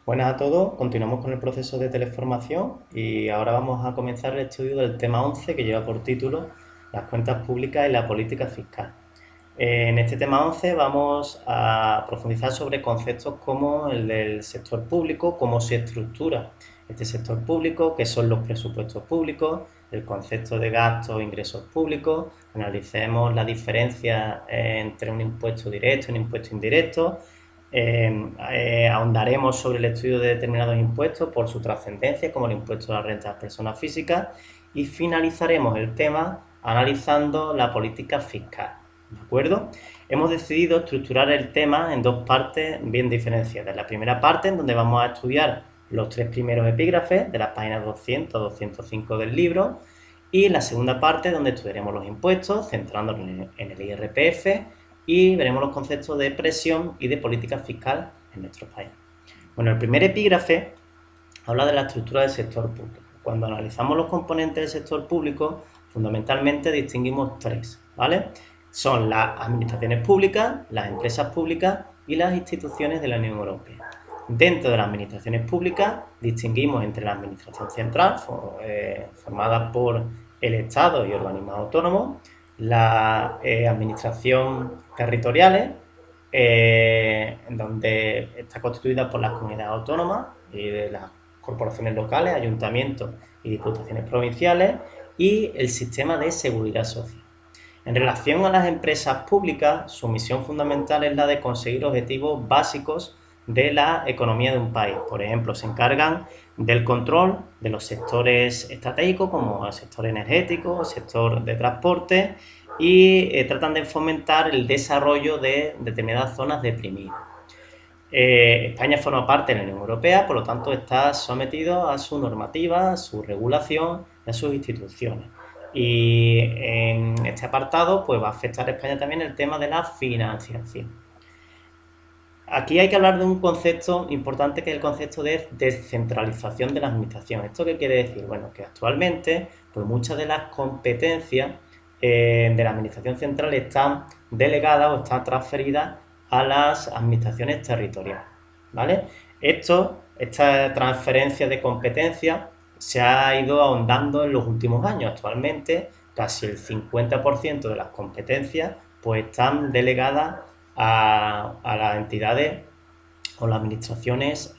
Buenas a todos, continuamos con el proceso de teleformación y ahora vamos a comenzar el estudio del tema 11 que lleva por título las cuentas públicas y la política fiscal. En este tema 11 vamos a profundizar sobre conceptos como el del sector público, cómo se estructura este sector público, qué son los presupuestos públicos, el concepto de gastos e ingresos públicos, analicemos la diferencia entre un impuesto directo y un impuesto indirecto. Ahondaremos sobre el estudio de determinados impuestos por su trascendencia, como el impuesto a la renta de las personas físicas, y finalizaremos el tema analizando la política fiscal. ¿De acuerdo? Hemos decidido estructurar el tema en dos partes bien diferenciadas. La primera parte, en donde vamos a estudiar los tres primeros epígrafes de las páginas 200 a 205 del libro, y la segunda parte, donde estudiaremos los impuestos, centrándonos en el IRPF, y veremos los conceptos de presión y de política fiscal en nuestro país. Bueno, el primer epígrafe habla de la estructura del sector público. Cuando analizamos los componentes del sector público, fundamentalmente distinguimos tres, ¿vale? Son las administraciones públicas, las empresas públicas y las instituciones de la Unión Europea. Dentro de las administraciones públicas distinguimos entre la administración central, formada por el Estado y organismos autónomos, la administración territoriales, donde está constituida por las comunidades autónomas y de las corporaciones locales, ayuntamientos y diputaciones provinciales, y el sistema de seguridad social. En relación a las empresas públicas, su misión fundamental es la de conseguir objetivos básicos de la economía de un país. Por ejemplo, se encargan del control de los sectores estratégicos como el sector energético, el sector de transporte, y tratan de fomentar el desarrollo de determinadas zonas deprimidas. España forma parte de la Unión Europea, por lo tanto está sometido a su normativa, a su regulación y a sus instituciones. Y en este apartado pues va a afectar a España también el tema de la financiación. Aquí hay que hablar de un concepto importante, que es el concepto de descentralización de la administración. ¿Esto qué quiere decir? Bueno, que actualmente pues muchas de las competencias de la administración central están delegadas o están transferidas a las administraciones territoriales, ¿vale? Esta transferencia de competencias se ha ido ahondando en los últimos años. Actualmente casi el 50% de las competencias pues están delegadas a las entidades o las administraciones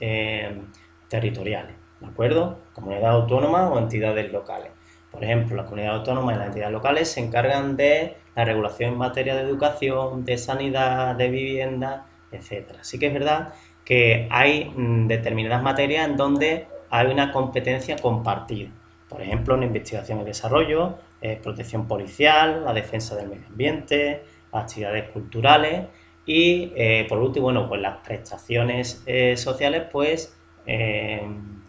territoriales, ¿de acuerdo? Comunidades autónomas o entidades locales. Por ejemplo, las comunidades autónomas y las entidades locales se encargan de la regulación en materia de educación, de sanidad, de vivienda, etcétera. Sí que es verdad que hay determinadas materias en donde hay una competencia compartida. Por ejemplo, en investigación y desarrollo, protección policial, la defensa del medio ambiente, actividades culturales y, por último, bueno, pues las prestaciones sociales pues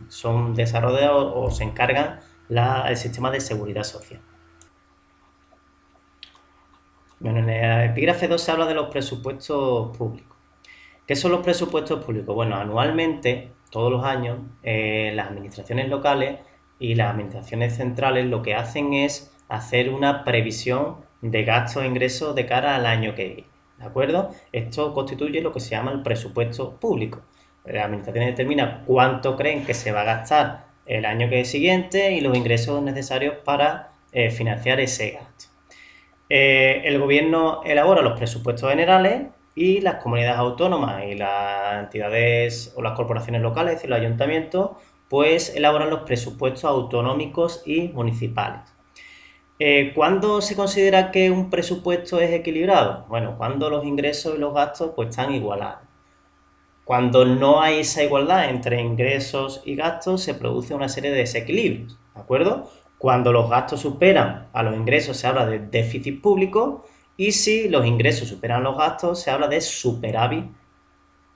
son desarrolladas o se encargan el sistema de seguridad social. Bueno, en el epígrafe 2 se habla de los presupuestos públicos. ¿Qué son los presupuestos públicos? Bueno, anualmente, todos los años, las administraciones locales y las administraciones centrales lo que hacen es hacer una previsión de gastos e ingresos de cara al año que viene, ¿de acuerdo? Esto constituye lo que se llama el presupuesto público. Las administraciones determinan cuánto creen que se va a gastar el año que es siguiente y los ingresos necesarios para financiar ese gasto. El gobierno elabora los presupuestos generales y las comunidades autónomas y las entidades o las corporaciones locales, es decir, los ayuntamientos, pues elaboran los presupuestos autonómicos y municipales. ¿Cuándo se considera que un presupuesto es equilibrado? Bueno, cuando los ingresos y los gastos pues están igualados. Cuando no hay esa igualdad entre ingresos y gastos, se produce una serie de desequilibrios, ¿de acuerdo? Cuando los gastos superan a los ingresos, se habla de déficit público, y si los ingresos superan los gastos, se habla de superávit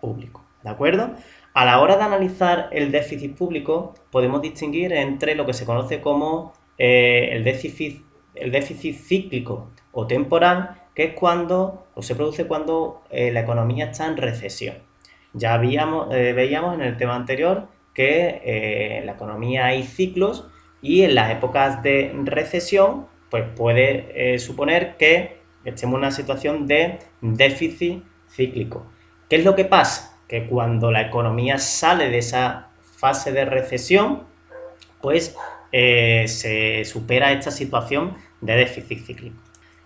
público, ¿de acuerdo? A la hora de analizar el déficit público, podemos distinguir entre lo que se conoce como el déficit cíclico o temporal, que es cuando, o se produce cuando la economía está en recesión. Ya veíamos en el tema anterior que en la economía hay ciclos y en las épocas de recesión pues puede suponer que estemos en una situación de déficit cíclico. ¿Qué es lo que pasa? que cuando la economía sale de esa fase de recesión, pues se supera esta situación de déficit cíclico.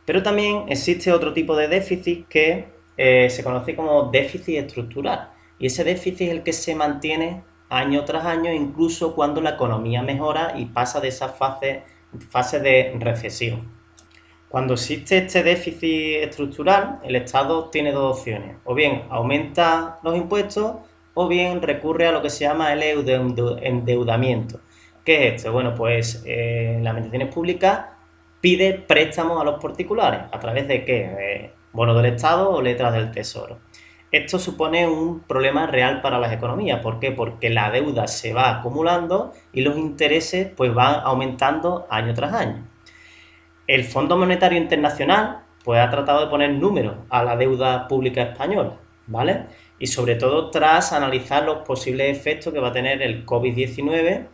Pero también existe otro tipo de déficit que se conoce como déficit estructural, y ese déficit es el que se mantiene año tras año, incluso cuando la economía mejora y pasa de esa fase de recesión. Cuando existe este déficit estructural, el Estado tiene dos opciones: o bien aumenta los impuestos o bien recurre a lo que se llama el endeudamiento. ¿Qué es esto? Bueno, pues las administraciones públicas pide préstamos a los particulares. ¿A través de qué? Bonos del Estado o letras del Tesoro. Esto supone un problema real para las economías. ¿Por qué? Porque la deuda se va acumulando y los intereses pues van aumentando año tras año. El Fondo Monetario Internacional pues ha tratado de poner números a la deuda pública española, ¿vale? Y sobre todo tras analizar los posibles efectos que va a tener el COVID-19,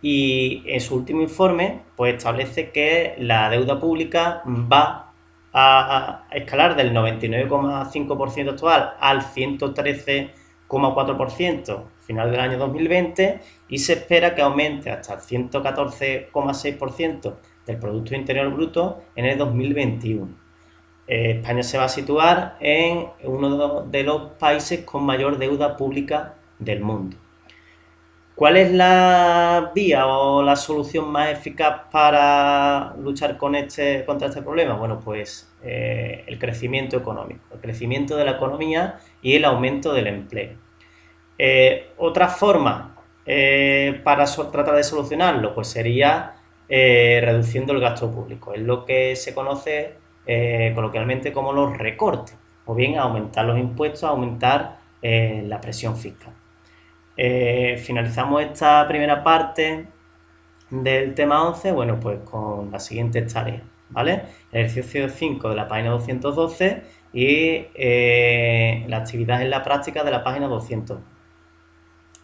y en su último informe pues establece que la deuda pública va a escalar del 99,5% actual al 113,4% final del año 2020, y se espera que aumente hasta el 114,6% del Producto Interior Bruto en el 2021. España se va a situar en uno de los países con mayor deuda pública del mundo. ¿Cuál es la vía o la solución más eficaz para luchar contra este problema? Bueno, pues el crecimiento económico, el crecimiento de la economía y el aumento del empleo. Otra forma para tratar de solucionarlo pues sería reduciendo el gasto público. Es lo que se conoce coloquialmente como los recortes, o bien aumentar los impuestos, aumentar la presión fiscal. Finalizamos esta primera parte del tema 11, bueno, pues con las siguientes tareas, ¿vale? El ejercicio 5 de la página 212 y la actividad en la práctica de la página 200.